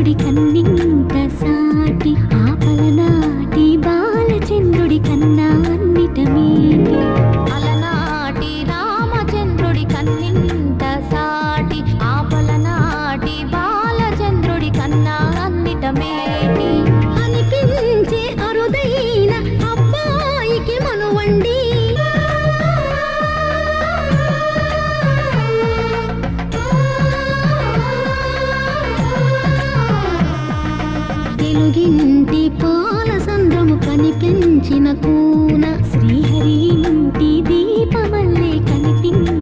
రామచంద్రుడి కన్నింత సాటి ఆపలనాటి బాలచంద్రుడి కన్నా అన్నిట మీటి అలనాటి రామచంద్రుడి కన్నింత